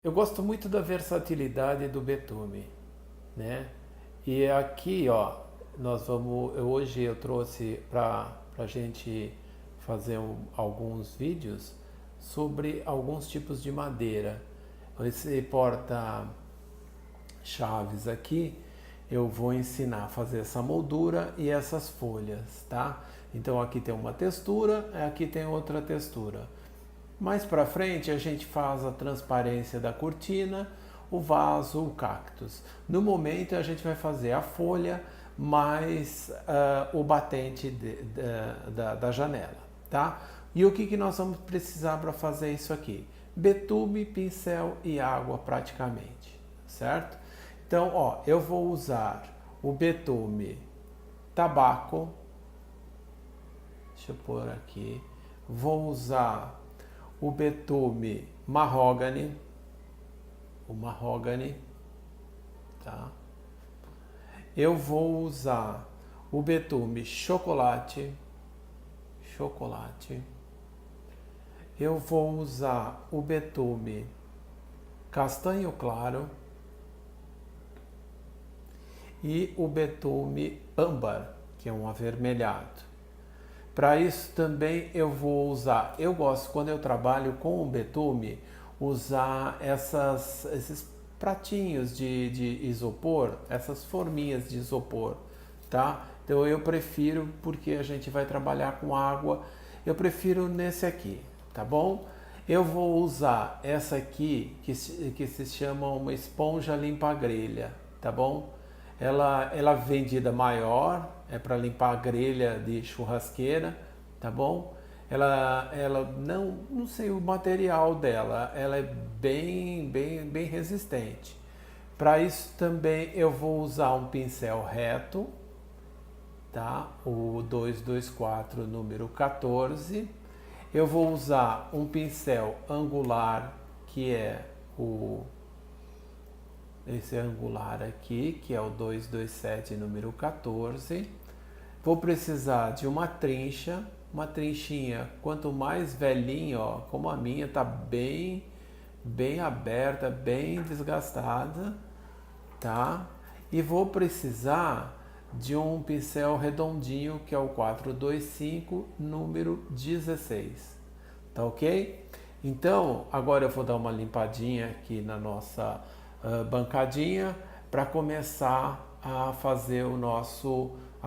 Eu gosto muito da versatilidade do betume, né? E aqui, ó, hoje eu trouxe para a gente fazer alguns vídeos sobre alguns tipos de madeira. Esse porta-chaves aqui, eu vou ensinar a fazer essa moldura e essas folhas, tá? Então aqui tem uma textura, aqui tem outra textura. Mais para frente a gente faz a transparência da cortina, o vaso, o cactus. No momento a gente vai fazer a folha mais o batente da janela, tá? E o que nós vamos precisar para fazer isso aqui? Betume, pincel e água praticamente, certo? Então, ó, eu vou usar o betume tabaco, deixa eu pôr aqui, vou usar o betume mahogany, o mahogany, tá? Eu vou usar o betume chocolate, chocolate. Eu vou usar o betume castanho claro e o betume âmbar, que é um avermelhado. Para isso também eu vou usar, eu gosto quando eu trabalho com o betume, usar esses pratinhos de isopor, essas forminhas de isopor, tá? Então eu prefiro, porque a gente vai trabalhar com água, eu prefiro nesse aqui, tá bom? Eu vou usar essa aqui, que se chama uma esponja limpa-grelha, tá bom? Ela é vendida maior, é para limpar a grelha de churrasqueira, tá bom? Ela não sei o material dela, ela é bem resistente. Para isso também eu vou usar um pincel reto, tá? O 224 número 14. Eu vou usar um pincel angular, que é esse angular aqui, que é o 227 número 14. Vou precisar de uma trinchinha, quanto mais velhinha, ó, como a minha, tá bem aberta, bem desgastada, tá? E vou precisar de um pincel redondinho, que é o 425 número 16, tá ok? Então, agora eu vou dar uma limpadinha aqui na nossa bancadinha para começar a fazer a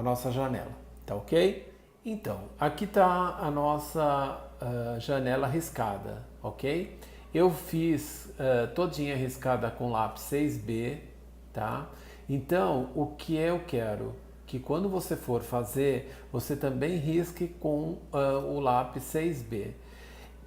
nossa janela, tá ok? Então, aqui está a nossa janela riscada, ok? Eu fiz todinha riscada com lápis 6B, tá? Então, o que eu quero? Que quando você for fazer, você também risque com o lápis 6B.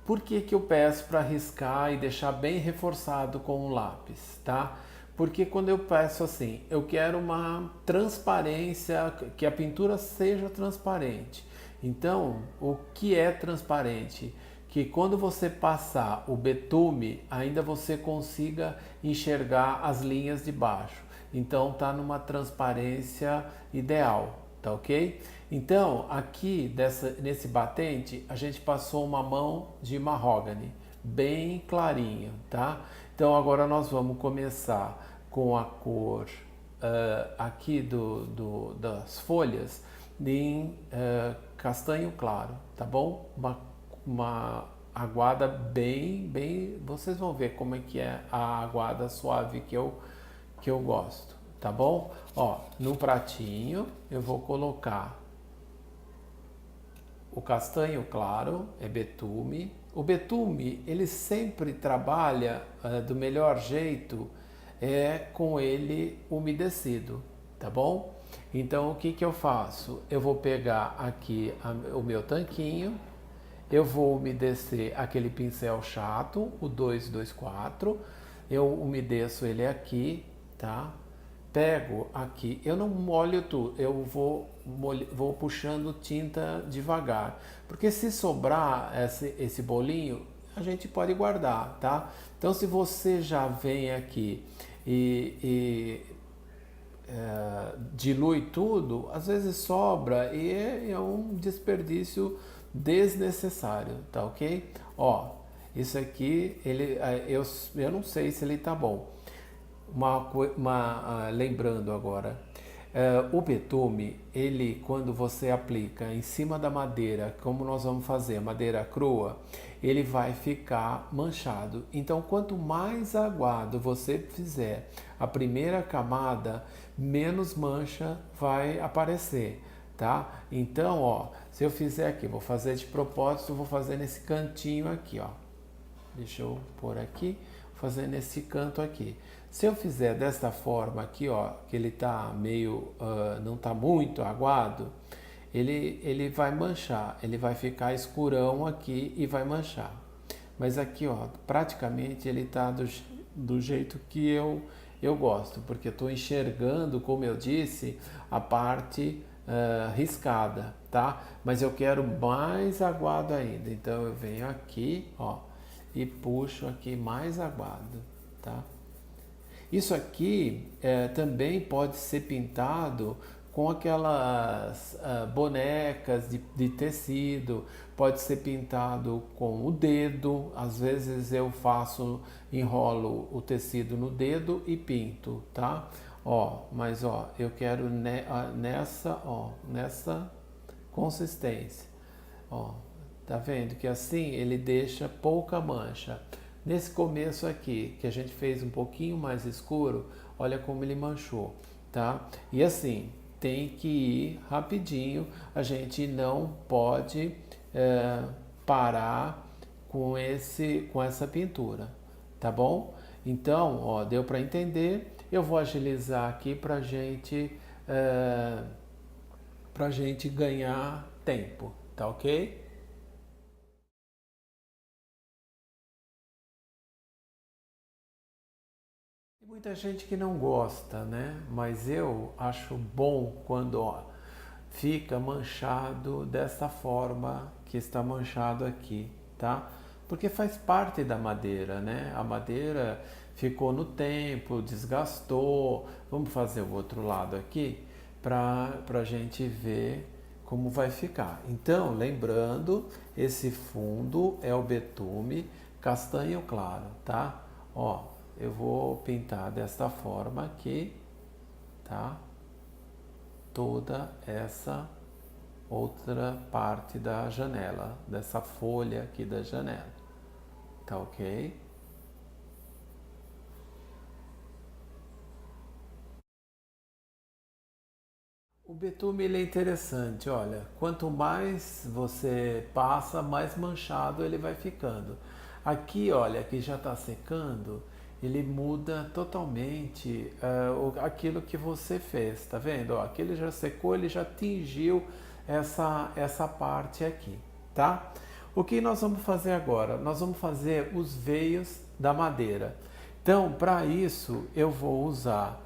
Por que eu peço para riscar e deixar bem reforçado com o lápis, tá? Porque quando eu peço assim, eu quero uma transparência, que a pintura seja transparente. Então, o que é transparente? Que quando você passar o betume, ainda você consiga enxergar as linhas de baixo. Então, tá numa transparência ideal, tá ok? Então, aqui nesse batente, a gente passou uma mão de mahogany, bem clarinho, tá? Então, agora nós vamos começar com a cor aqui das folhas em castanho claro, tá bom? Uma aguada vocês vão ver como é que é a aguada suave que eu gosto, tá bom? Ó, no pratinho eu vou colocar o castanho claro, é betume. O betume, ele sempre trabalha do melhor jeito com ele umedecido, tá bom? Então, o que eu faço? Eu vou pegar aqui o meu tanquinho, eu vou umedecer aquele pincel chato, o 224, eu umedeço ele aqui, tá? Pego aqui, eu não molho tudo, eu vou puxando tinta devagar, porque se sobrar esse bolinho, a gente pode guardar, tá? Então, se você já vem aqui e dilui tudo, às vezes sobra e é um desperdício desnecessário, tá ok? Ó, Isso aqui, eu não sei se ele tá bom. Lembrando agora, o betume, ele quando você aplica em cima da madeira, como nós vamos fazer, madeira crua, ele vai ficar manchado. Então, quanto mais aguado você fizer a primeira camada, menos mancha vai aparecer, tá? Então, ó, se eu fizer aqui, vou fazer de propósito, vou fazer nesse cantinho aqui, ó. Deixa eu pôr aqui, fazer nesse canto aqui. Se eu fizer desta forma aqui, ó, que ele tá meio, não tá muito aguado, ele vai manchar, ele vai ficar escurão aqui e vai manchar. Mas aqui, ó, praticamente ele tá do jeito que eu gosto, porque eu estou enxergando, como eu disse, a parte riscada, tá? Mas eu quero mais aguado ainda, então eu venho aqui, ó, e puxo aqui mais aguado, tá? Isso aqui também pode ser pintado com aquelas bonecas de tecido, pode ser pintado com o dedo, às vezes eu enrolo o tecido no dedo e pinto, tá? Ó, mas ó, eu quero nessa consistência, ó, tá vendo que assim ele deixa pouca mancha. Nesse começo aqui, que a gente fez um pouquinho mais escuro, olha como ele manchou, tá? E assim, tem que ir rapidinho, a gente não pode parar com essa pintura, tá bom? Então, ó, deu para entender. Eu vou agilizar aqui pra gente ganhar tempo, tá ok? Tem muita gente que não gosta, né? Mas eu acho bom quando, ó, fica manchado dessa forma que está manchado aqui, tá? Porque faz parte da madeira, né? A madeira ficou no tempo, desgastou. Vamos fazer o outro lado aqui para a gente ver como vai ficar. Então, lembrando, esse fundo é o betume castanho claro, tá? Ó, eu vou pintar desta forma aqui, tá? Toda essa outra parte da janela, dessa folha aqui da janela, tá ok? O betume ele é interessante, olha, quanto mais você passa, mais manchado ele vai ficando. Aqui, olha, que já está secando, ele muda totalmente aquilo que você fez, tá vendo? Ó, aqui ele já secou, ele já atingiu essa parte aqui, tá? O que nós vamos fazer agora? Nós vamos fazer os veios da madeira. Então, para isso, eu vou usar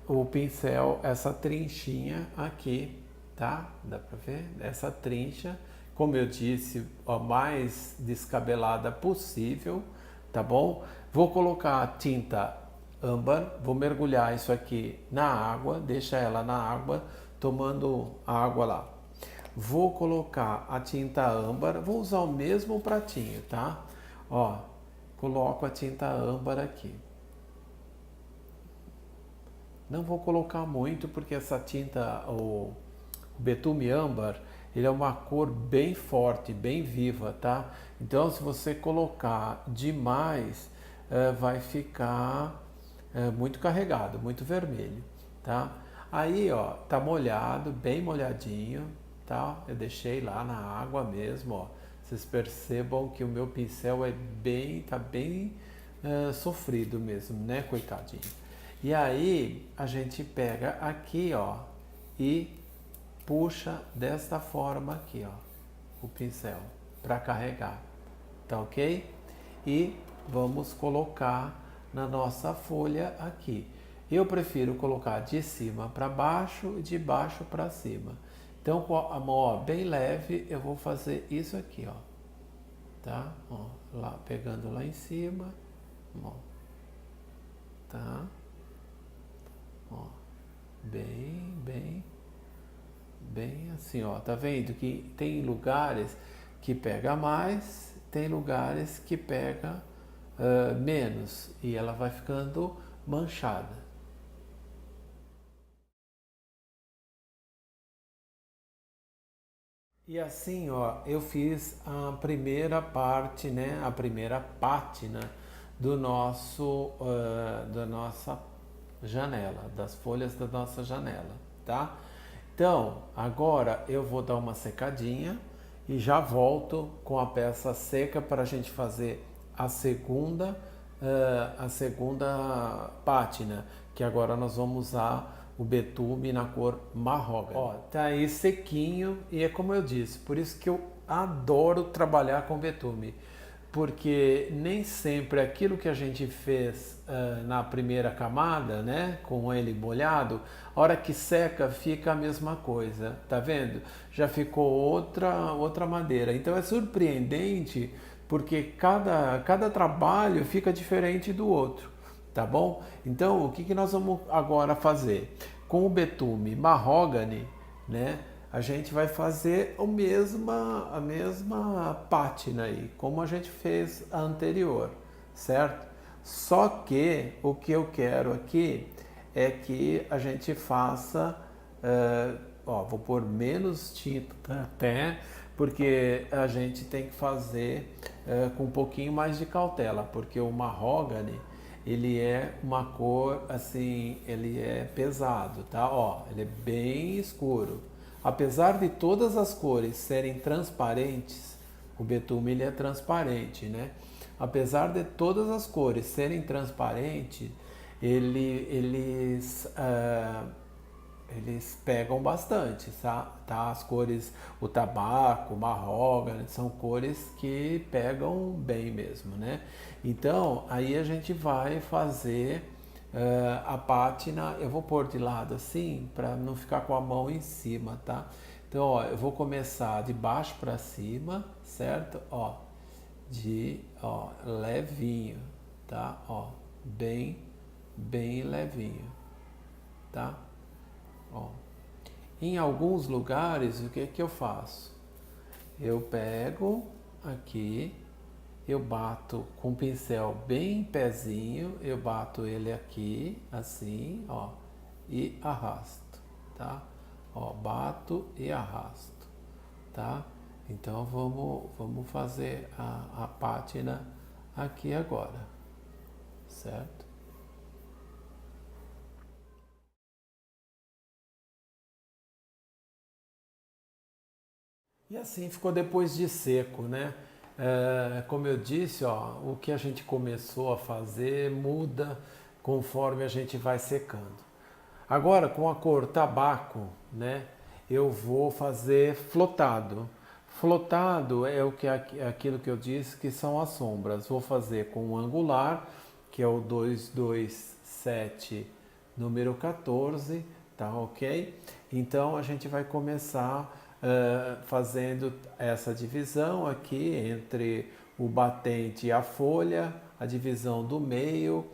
o pincel, essa trinchinha aqui, tá? Dá pra ver? Essa trincha, como eu disse, a mais descabelada possível, tá bom? Vou colocar a tinta âmbar, vou mergulhar isso aqui na água, deixa ela na água, tomando a água lá. Vou colocar a tinta âmbar, vou usar o mesmo pratinho, tá? Ó, coloco a tinta âmbar aqui. Não vou colocar muito porque essa tinta, o betume âmbar, ele é uma cor bem forte, bem viva, tá? Então, se você colocar demais, vai ficar muito carregado, muito vermelho, tá? Aí, ó, tá molhado, bem molhadinho, tá? Eu deixei lá na água mesmo, ó. Vocês percebam que o meu pincel tá bem sofrido mesmo, né, coitadinho? E aí a gente pega aqui, ó, e puxa desta forma aqui, ó, o pincel para carregar, tá ok? E vamos colocar na nossa folha aqui. Eu prefiro colocar de cima para baixo e de baixo para cima. Então, com a mão ó, bem leve, eu vou fazer isso aqui, ó, tá? Ó, lá pegando lá em cima, ó, tá? Ó, bem assim, ó. Tá vendo que tem lugares que pega mais, tem lugares que pega menos e ela vai ficando manchada. E assim, ó, eu fiz a primeira parte, né, a primeira pátina do da nossa janela, das folhas da nossa janela, tá? Então, agora eu vou dar uma secadinha e já volto com a peça seca para a gente fazer a segunda pátina, que agora nós vamos usar o betume na cor marrógano. Ó, tá aí sequinho e é como eu disse, por isso que eu adoro trabalhar com betume, porque nem sempre aquilo que a gente fez na primeira camada, né, com ele molhado, a hora que seca fica a mesma coisa, tá vendo? Já ficou outra madeira. Então é surpreendente porque cada trabalho fica diferente do outro, tá bom? Então o que nós vamos agora fazer? Com o betume marrógano, né? A gente vai fazer a mesma pátina aí, como a gente fez a anterior, certo? Só que o que eu quero aqui é que a gente faça, ó, vou pôr menos tinta até, porque a gente tem que fazer com um pouquinho mais de cautela, porque o marrógano, ele é uma cor assim, ele é pesado, tá? Ó, ele é bem escuro. Apesar de todas as cores serem transparentes, o betume ele é transparente, né? Apesar de todas as cores serem transparentes, eles pegam bastante, tá? As cores, o tabaco, o marrógano, são cores que pegam bem mesmo, né? Então, aí a gente vai fazer a pátina, eu vou pôr de lado assim, para não ficar com a mão em cima, tá? Então, ó, eu vou começar de baixo para cima, certo? Ó, ó, levinho, tá? Ó, bem levinho, tá? Ó. Em alguns lugares, o que eu faço? Eu pego aqui, eu bato com o pincel bem pezinho, eu bato ele aqui, assim, ó, e arrasto, tá? Ó, bato e arrasto, tá? Então vamos fazer a pátina aqui agora, certo? E assim ficou depois de seco, né? Como eu disse, ó, o que a gente começou a fazer muda conforme a gente vai secando. Agora, com a cor tabaco, né? Eu vou fazer flotado. Flotado é aquilo que eu disse que são as sombras. Vou fazer com o angular, que é o 227, número 14, tá ok? Então a gente vai começar fazendo essa divisão aqui entre o batente e a folha, a divisão do meio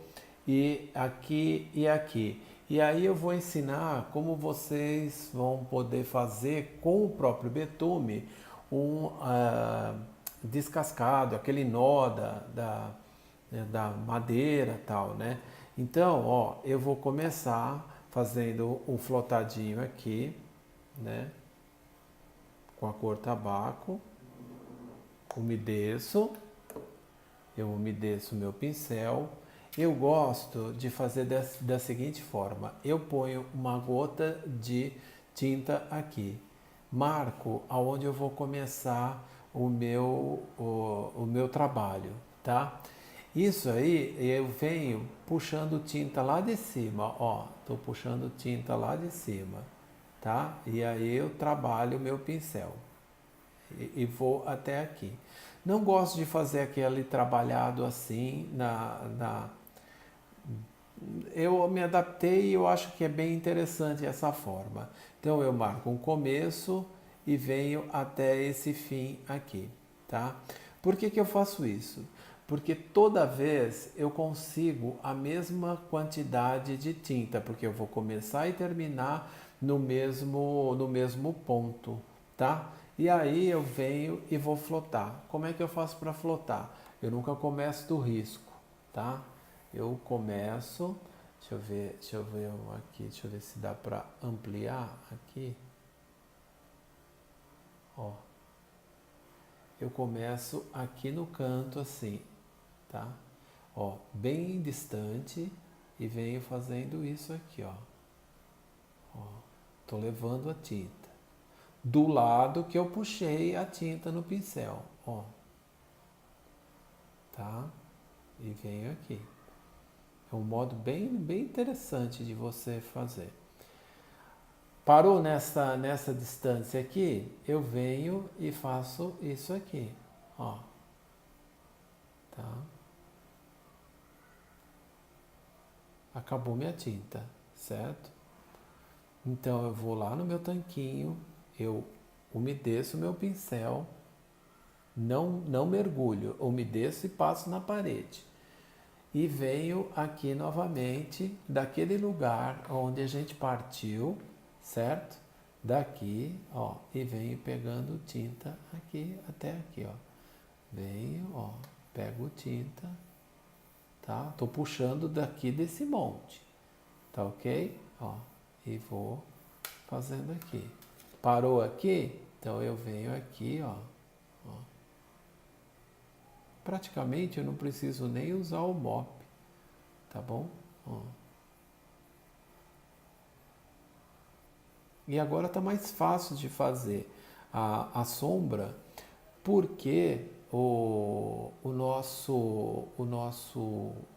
e aqui e aqui. E aí eu vou ensinar como vocês vão poder fazer com o próprio betume um descascado, aquele nó da madeira tal, né? Então, ó, eu vou começar fazendo um flotadinho aqui, né? Com a cor tabaco, umedeço, eu umedeço meu pincel. Eu gosto de fazer da seguinte forma: eu ponho uma gota de tinta aqui, marco aonde eu vou começar o meu trabalho, tá? Isso aí eu venho puxando tinta lá de cima, ó, tô puxando tinta lá de cima, tá? E aí eu trabalho o meu pincel e vou até aqui. Não gosto de fazer aquele trabalhado assim eu me adaptei e eu acho que é bem interessante essa forma. Então eu marco um começo e venho até esse fim aqui, tá? Por que eu faço isso? Porque toda vez eu consigo a mesma quantidade de tinta, porque eu vou começar e terminar no mesmo ponto, tá? E aí eu venho e vou flotar. Como é que eu faço para flotar? Eu nunca começo do risco, tá? Eu começo, deixa eu ver aqui, deixa eu ver se dá para ampliar aqui. Ó. Eu começo aqui no canto assim, tá? Ó, bem distante e venho fazendo isso aqui, ó. Ó, tô levando a tinta do lado que eu puxei a tinta no pincel, ó. Tá? E venho aqui. É um modo bem interessante de você fazer. Parou nessa distância aqui, eu venho e faço isso aqui, ó. Tá? Acabou minha tinta, certo? Então eu vou lá no meu tanquinho, eu umedeço o meu pincel, não mergulho, umedeço e passo na parede. E venho aqui novamente daquele lugar onde a gente partiu, certo? Daqui, ó, e venho pegando tinta aqui até aqui, ó. Venho, ó, pego tinta, tá? Tô puxando daqui desse monte, tá ok? Ó, e vou fazendo aqui. Parou aqui? Então eu venho aqui, ó. Praticamente eu não preciso nem usar o mop, tá bom? Ó. E agora está mais fácil de fazer a sombra, porque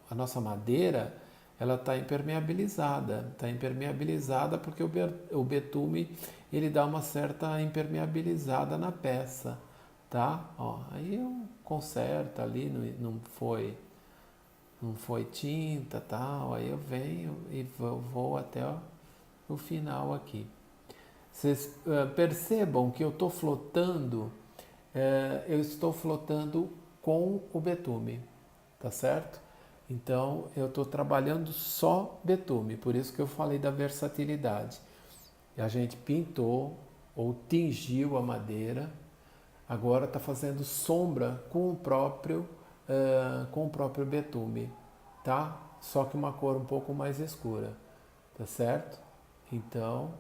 a nossa madeira ela está impermeabilizada. Está impermeabilizada porque o betume ele dá uma certa impermeabilizada na peça, tá? Ó, aí eu conserto ali, não foi tinta, tal. Aí eu venho e vou até o final aqui. Vocês percebam que eu estou flotando, eu estou flotando com o betume, tá certo? Então eu estou trabalhando só betume, por isso que eu falei da versatilidade. E a gente pintou ou tingiu a madeira, agora está fazendo sombra com o próprio betume, tá? Só que uma cor um pouco mais escura, tá certo? Então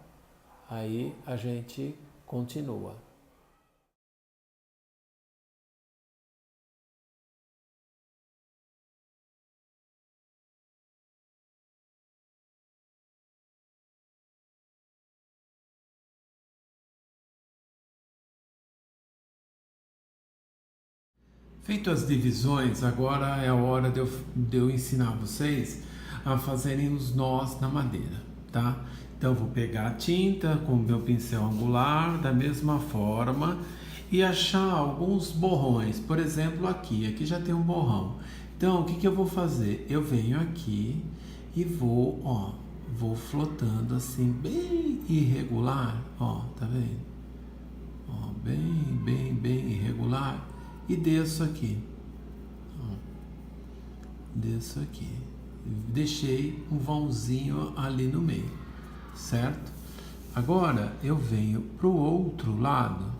aí a gente continua. Feito as divisões, agora é a hora de eu ensinar vocês a fazerem os nós na madeira, tá? Então eu vou pegar a tinta com o meu pincel angular da mesma forma e achar alguns borrões. Por exemplo, aqui já tem um borrão. Então o que eu vou fazer? Eu venho aqui e vou flotando assim bem irregular, ó, tá vendo? Ó, bem irregular. E desço aqui. Ó, desço aqui. Deixei um vãozinho ali no meio, certo? Agora eu venho para o outro lado,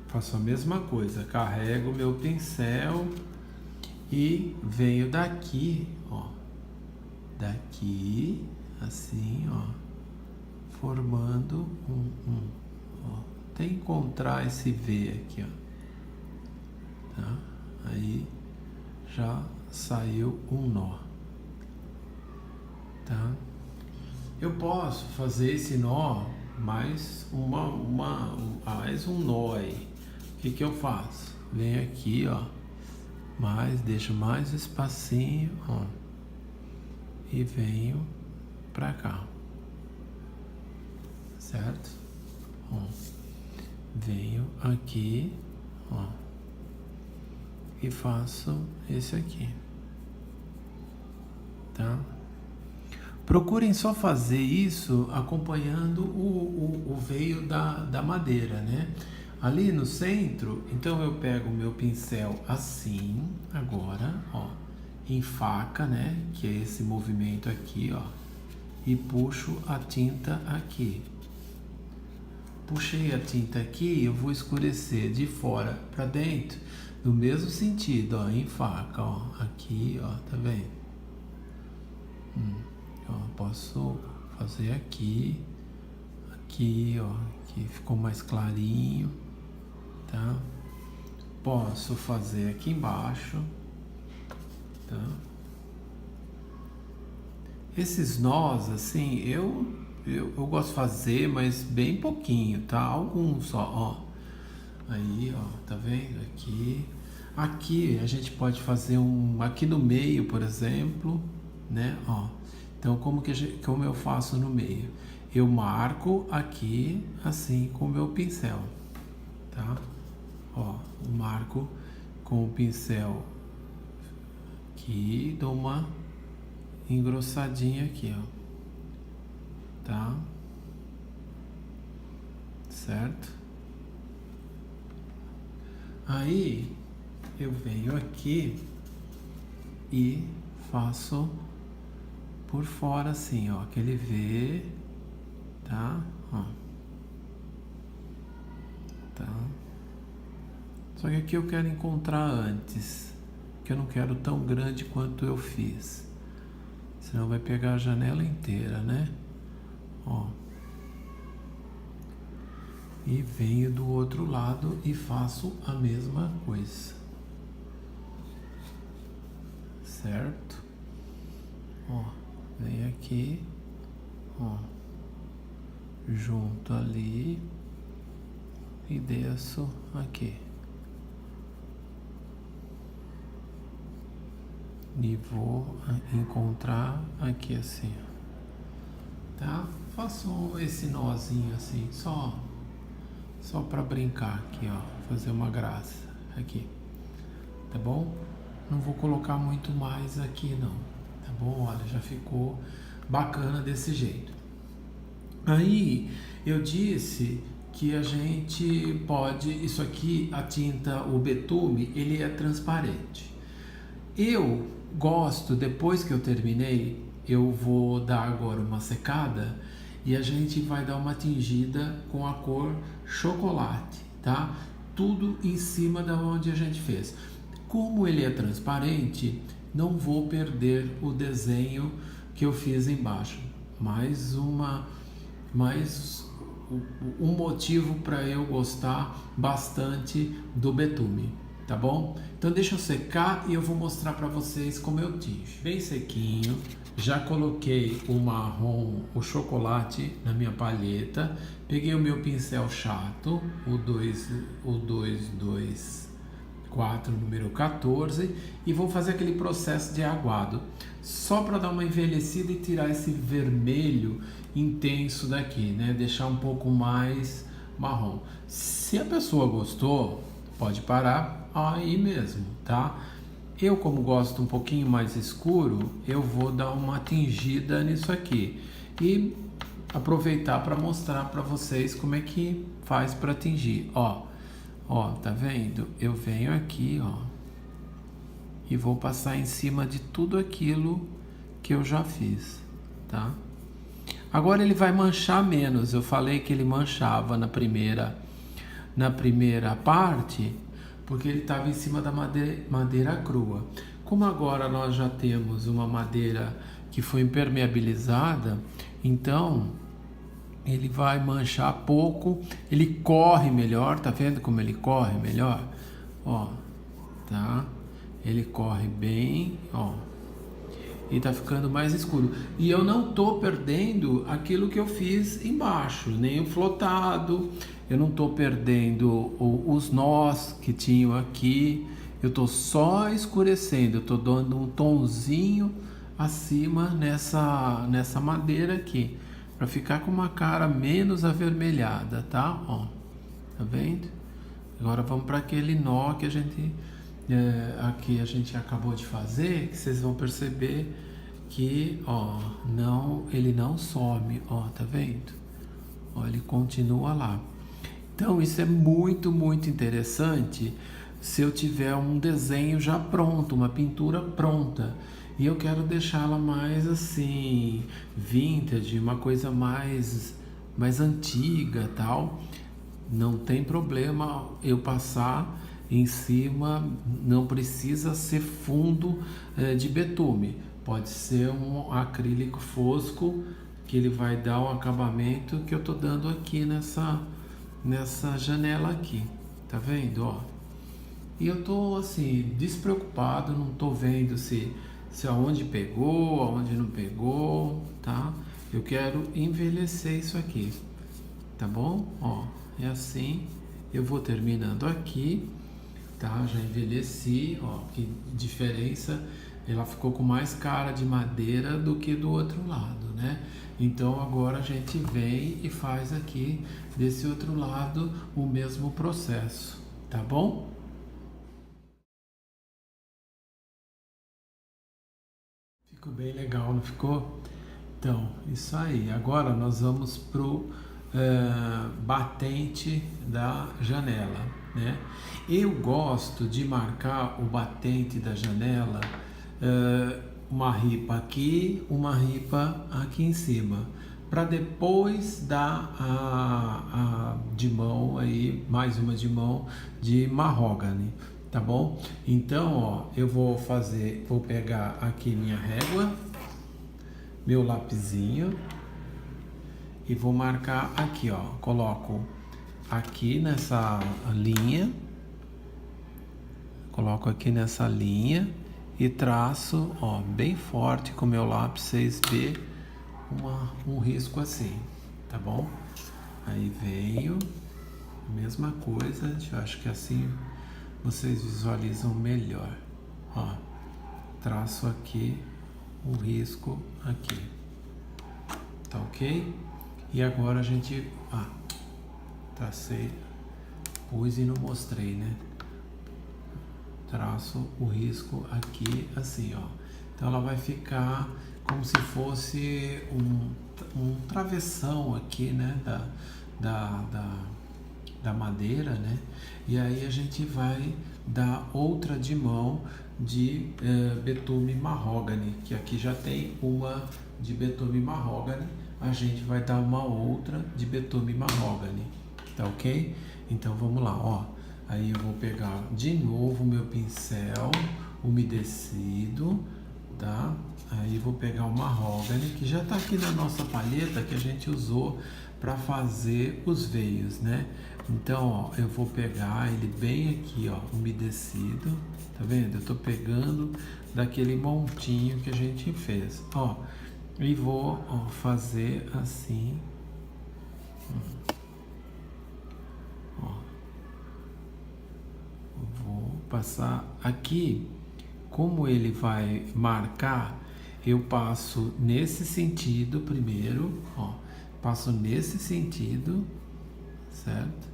faço a mesma coisa, carrego meu pincel e venho daqui, ó, daqui, assim, ó, formando ó, até encontrar esse V aqui, ó. Tá? Aí já saiu um nó, tá? Eu posso fazer esse nó mais mais um nó aí. O que eu faço? Venho aqui, ó, deixo mais espacinho, ó, e venho pra cá, certo? Ó, venho aqui, ó, e faço esse aqui, tá? Procurem só fazer isso acompanhando o veio da madeira, né? Ali no centro, então eu pego o meu pincel assim, agora, ó, em faca, né? Que é esse movimento aqui, ó, e puxo a tinta aqui, puxei a tinta aqui, eu vou escurecer de fora para dentro, no mesmo sentido, ó, em faca, ó, aqui, ó, tá vendo? Ó, posso fazer aqui, ó, aqui ficou mais clarinho, tá? Posso fazer aqui embaixo, tá? Esses nós, assim, eu gosto de fazer, mas bem pouquinho, tá? Alguns só, ó. Aí, ó, tá vendo? Aqui a gente pode fazer aqui no meio, por exemplo, né? Ó. Então, como eu faço no meio? Eu marco aqui, assim, com o meu pincel, tá? Ó, marco com o pincel aqui, dou uma engrossadinha aqui, ó, tá? Certo? Aí eu venho aqui e faço por fora assim, ó, aquele V, tá? Ó. Tá? Só que aqui eu quero encontrar antes, que eu não quero tão grande quanto eu fiz. Senão vai pegar a janela inteira, né? Ó. E venho do outro lado e faço a mesma coisa. Certo? Ó, vem aqui, ó, junto ali e desço aqui. E vou encontrar aqui assim, tá? Faço esse nozinho assim, só para brincar aqui, ó, fazer uma graça aqui, tá bom? Não vou colocar muito mais aqui não, tá bom? Olha, já ficou bacana desse jeito. Aí eu disse que a gente pode, isso aqui, a tinta, o betume, ele é transparente. Eu gosto, depois que eu terminei, eu vou dar agora uma secada e a gente vai dar uma tingida com a cor chocolate, tá? Tudo em cima da onde a gente fez. Como ele é transparente, não vou perder o desenho que eu fiz embaixo. Mais um motivo para eu gostar bastante do betume, tá bom? Então deixa eu secar e eu vou mostrar para vocês como eu tinjo. Bem sequinho, já coloquei o marrom, o chocolate na minha palheta, peguei o meu pincel chato, o 224, número 14, e vou fazer aquele processo de aguado, só para dar uma envelhecida e tirar esse vermelho intenso daqui, né? Deixar um pouco mais marrom. Se a pessoa gostou, pode parar aí mesmo, tá? Eu, como gosto um pouquinho mais escuro, eu vou dar uma tingida nisso aqui e aproveitar para mostrar para vocês como é que faz para tingir. Ó, tá vendo? Eu venho aqui, ó, e vou passar em cima de tudo aquilo que eu já fiz, tá? Agora ele vai manchar menos. Eu falei que ele manchava na primeira parte, porque ele estava em cima da madeira crua. Como agora nós já temos uma madeira que foi impermeabilizada, então ele vai manchar pouco, ele corre melhor, tá vendo como ele corre melhor? Ó, tá? Ele corre bem, ó, e tá ficando mais escuro. E eu não tô perdendo aquilo que eu fiz embaixo, nem o flotado, eu não tô perdendo os nós que tinham aqui, eu tô só escurecendo, eu tô dando um tonzinho acima nessa madeira aqui, para ficar com uma cara menos avermelhada, tá? Ó, tá vendo? Agora vamos para aquele nó que a gente aqui a gente acabou de fazer, que vocês vão perceber que, ó, ele não some, ó, tá vendo? Ó, ele continua lá. Então isso é muito, muito interessante se eu tiver um desenho já pronto, uma pintura pronta, e eu quero deixá-la mais assim vintage, uma coisa mais mais antiga, tal, não tem problema eu passar em cima, não precisa ser fundo de betume, pode ser um acrílico fosco que ele vai dar o acabamento que eu tô dando aqui nessa janela aqui, tá vendo, ó? E eu tô assim despreocupado, não tô vendo se aonde pegou, aonde não pegou, tá? Eu quero envelhecer isso aqui, tá bom? Ó, é assim, eu vou terminando aqui, tá? Já envelheci, ó, que diferença, ela ficou com mais cara de madeira do que do outro lado, né? Então agora a gente vem e faz aqui desse outro lado o mesmo processo, tá bom? Ficou bem legal, não ficou? Então, isso aí. Agora nós vamos pro batente da janela, né? Eu gosto de marcar o batente da janela, uma ripa aqui, uma ripa aqui em cima, para depois dar de mão aí, mais uma de mão de mahogany, tá bom? Então, ó, eu vou pegar aqui minha régua, meu lapisinho e vou marcar aqui, ó. Coloco aqui nessa linha, coloco aqui nessa linha e traço, ó, bem forte com meu lápis 6B um risco assim, tá bom? Aí venho, mesma coisa, eu acho que assim vocês visualizam melhor, ó. Traço aqui o risco aqui, tá ok? E agora a gente, tracei, pus e não mostrei, né? Traço o risco aqui assim, ó. Então ela vai ficar como se fosse um travessão aqui, né? Da madeira, né? E aí a gente vai dar outra de mão de betume mahogany, que aqui já tem uma de betume mahogany, a gente vai dar uma outra de betume mahogany, tá ok? Então vamos lá, ó. Aí eu vou pegar de novo meu pincel umedecido, tá? Aí vou pegar o mahogany, que já tá aqui na nossa palheta que a gente usou para fazer os veios, né? Então, ó, eu vou pegar ele bem aqui, ó, umedecido, tá vendo? Eu tô pegando daquele montinho que a gente fez, ó, e vou, ó, fazer assim, ó, vou passar aqui, como ele vai marcar, eu passo nesse sentido primeiro, ó, passo nesse sentido, certo?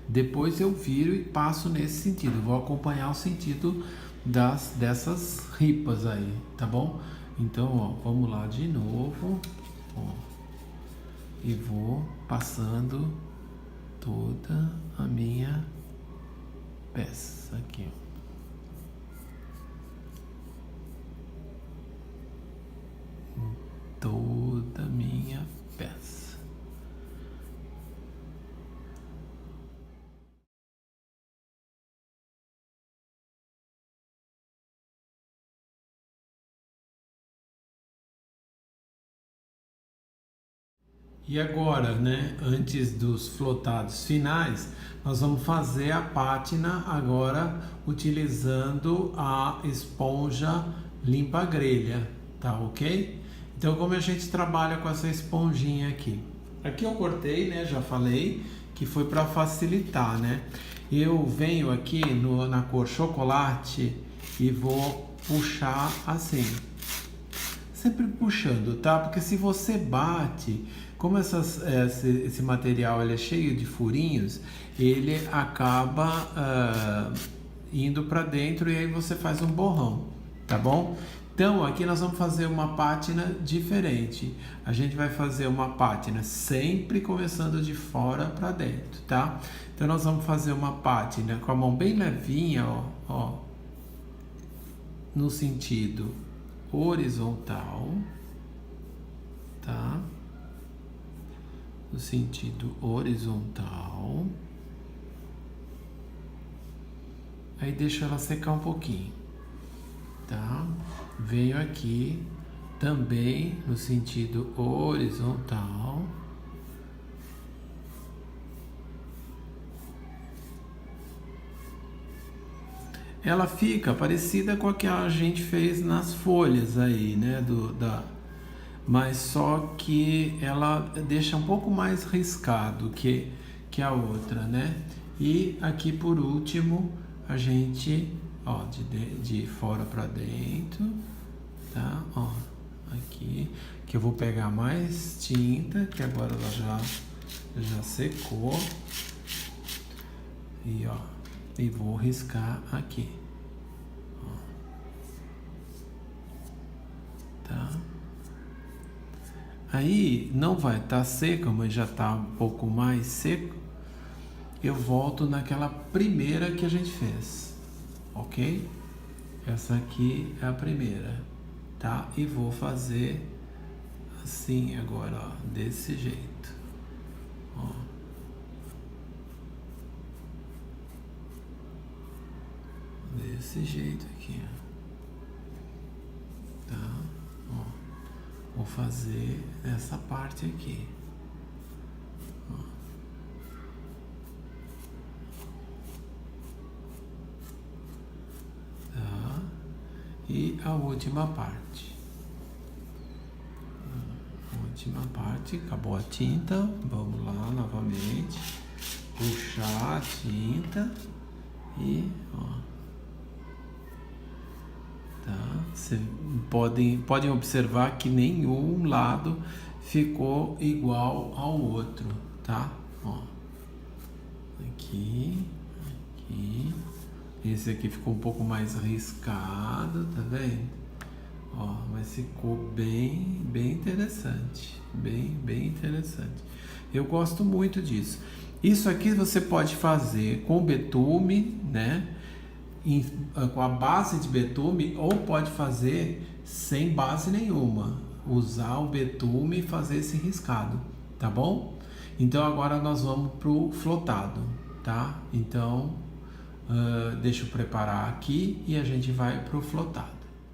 Depois eu viro e passo nesse sentido. Vou acompanhar o sentido dessas ripas aí, tá bom? Então, ó, vamos lá de novo, ó, e vou passando toda a minha peça aqui, ó. Toda a minha peça. E agora, né, antes dos flotados finais, nós vamos fazer a pátina agora utilizando a esponja limpa grelha, tá ok? Então, como a gente trabalha com essa esponjinha aqui? Aqui eu cortei, né, já falei, que foi para facilitar, né? Eu venho aqui na cor chocolate e vou puxar assim, sempre puxando, tá? Porque se você bate, como esse material ele é cheio de furinhos, ele acaba indo para dentro e aí você faz um borrão, tá bom? Então aqui nós vamos fazer uma pátina diferente. A gente vai fazer uma pátina sempre começando de fora para dentro, tá? Então nós vamos fazer uma pátina com a mão bem levinha, ó, no sentido horizontal, tá? no sentido horizontal. Aí deixo ela secar um pouquinho, tá? Venho aqui também no sentido horizontal. Ela fica parecida com a que a gente fez nas folhas aí, né? Mas só que ela deixa um pouco mais riscado que a outra, né? E aqui por último a gente, ó, de fora para dentro, tá? Ó, aqui que eu vou pegar mais tinta, que agora ela já secou. E ó, e vou riscar aqui, ó. Tá? Aí não vai estar seca, mas já está um pouco mais seco. Eu volto naquela primeira que a gente fez, ok? Essa aqui é a primeira, tá? E vou fazer assim agora, ó, desse jeito, ó. Desse jeito aqui, ó. Tá? Ó. Vou fazer essa parte aqui, ó. Tá? E a última parte. A última parte, acabou a tinta. Vamos lá novamente. Puxar a tinta e, ó. Tá? Vocês podem observar que nenhum lado ficou igual ao outro, tá? Ó. Aqui, aqui. Esse aqui ficou um pouco mais riscado, tá vendo? Ó, mas ficou bem interessante, bem interessante. Eu gosto muito disso. Isso aqui você pode fazer com betume, né? Com a base de betume, ou pode fazer sem base nenhuma, usar o betume e fazer esse riscado, tá bom? Então agora nós vamos pro flotado, tá? Então deixa eu preparar aqui e a gente vai pro flotado.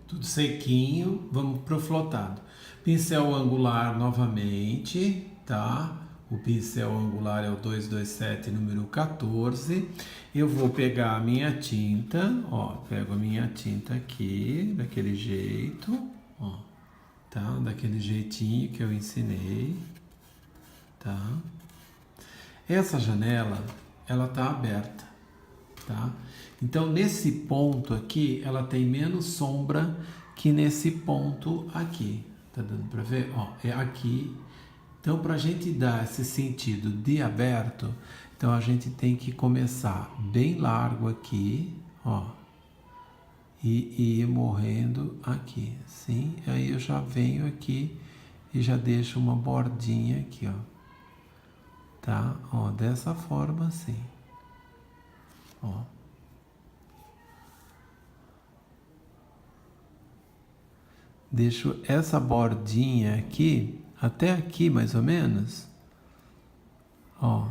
Tudo sequinho, vamos pro flotado. Pincel angular novamente, tá? O pincel angular é o 227, número 14. Eu vou pegar a minha tinta, ó, pego a minha tinta aqui, daquele jeito, ó, tá? Daquele jeitinho que eu ensinei, tá? Essa janela, ela tá aberta, tá? Então, nesse ponto aqui, ela tem menos sombra que nesse ponto aqui. Tá dando para ver? Ó, é aqui. Então, para a gente dar esse sentido de aberto, então a gente tem que começar bem largo aqui, ó, e ir morrendo aqui, sim? Aí eu já venho aqui e já deixo uma bordinha aqui, ó, tá? Ó, dessa forma assim, ó. Deixo essa bordinha aqui, até aqui mais ou menos, ó,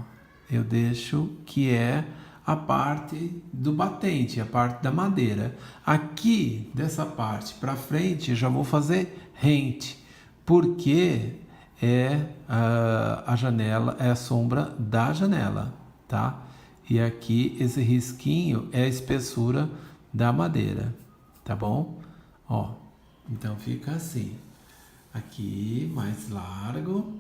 eu deixo que é a parte do batente, a parte da madeira. Aqui, dessa parte para frente, eu já vou fazer rente, porque é a janela, é a sombra da janela, tá? E aqui, esse risquinho é a espessura da madeira, tá bom? Ó, então fica assim. Aqui, mais largo.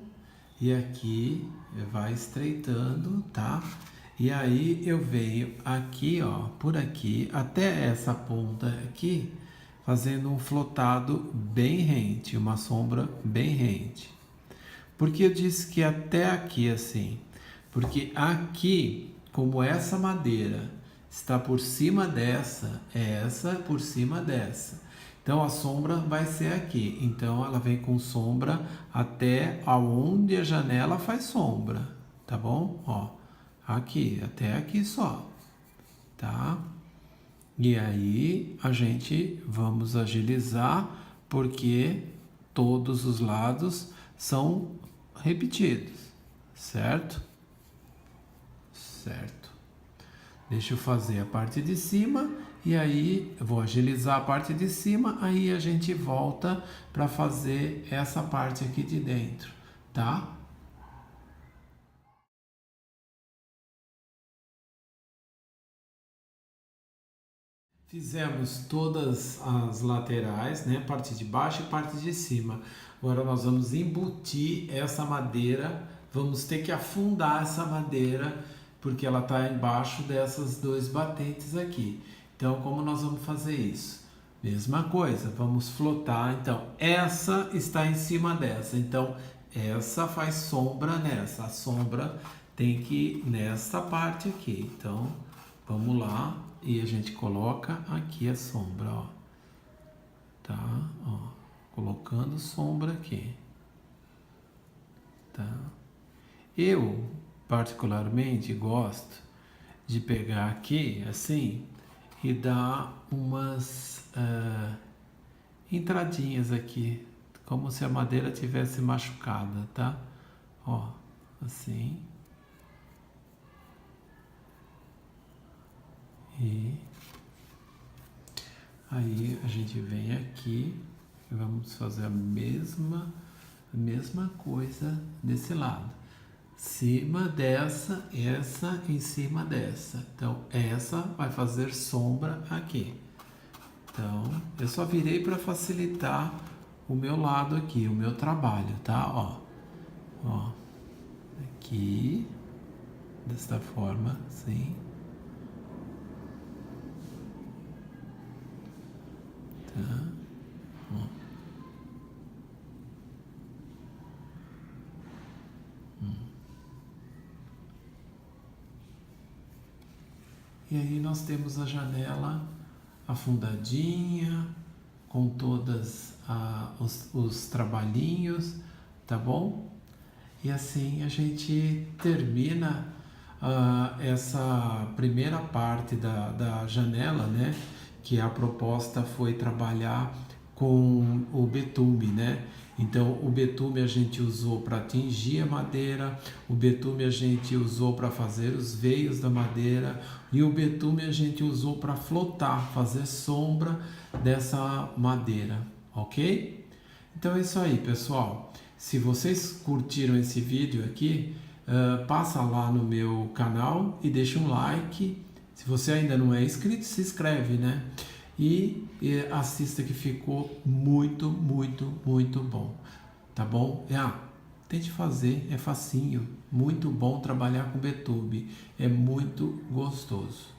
E aqui vai estreitando, tá? E aí eu venho aqui, ó, por aqui, até essa ponta aqui, fazendo um flotado bem rente, uma sombra bem rente. Por que eu disse que até aqui assim? Porque aqui, como essa madeira está por cima dessa, essa por cima dessa. Então a sombra vai ser aqui. Então ela vem com sombra até aonde a janela faz sombra, tá bom? Ó, aqui, até aqui só, tá? E aí a gente vamos agilizar porque todos os lados são repetidos, certo? Certo. Deixa eu fazer a parte de cima e aí eu vou agilizar a parte de cima, aí a gente volta para fazer essa parte aqui de dentro, tá? Fizemos todas as laterais, né? Parte de baixo e parte de cima. Agora nós vamos embutir essa madeira, vamos ter que afundar essa madeira, porque ela está embaixo dessas dois batentes aqui. Então, como nós vamos fazer isso? Mesma coisa, vamos flotar. Então, essa está em cima dessa. Então, essa faz sombra nessa. A sombra tem que ir nessa parte aqui. Então, vamos lá e a gente coloca aqui a sombra, ó. Tá? Ó, colocando sombra aqui. Tá? Eu, particularmente, gosto de pegar aqui, assim, e dar umas entradinhas aqui, como se a madeira tivesse machucada, tá? Ó, assim. E aí a gente vem aqui e vamos fazer a mesma coisa desse lado. Cima dessa, essa em cima dessa. Então, essa vai fazer sombra aqui. Então, eu só virei para facilitar o meu lado aqui, o meu trabalho, tá? Ó, ó, aqui, desta forma, assim. Tá? Ó. E aí nós temos a janela afundadinha, com todas os trabalhinhos, tá bom? E assim a gente termina essa primeira parte da janela, né? Que a proposta foi trabalhar com o betume, né? Então o betume a gente usou para tingir a madeira, o betume a gente usou para fazer os veios da madeira e o betume a gente usou para flotar, fazer sombra dessa madeira, ok? Então é isso aí, pessoal. Se vocês curtiram esse vídeo aqui, passa lá no meu canal e deixa um like. Se você ainda não é inscrito, se inscreve, né? E assista que ficou muito, muito, muito bom. Tá bom? Tente fazer, é facinho. Muito bom trabalhar com betume. É muito gostoso.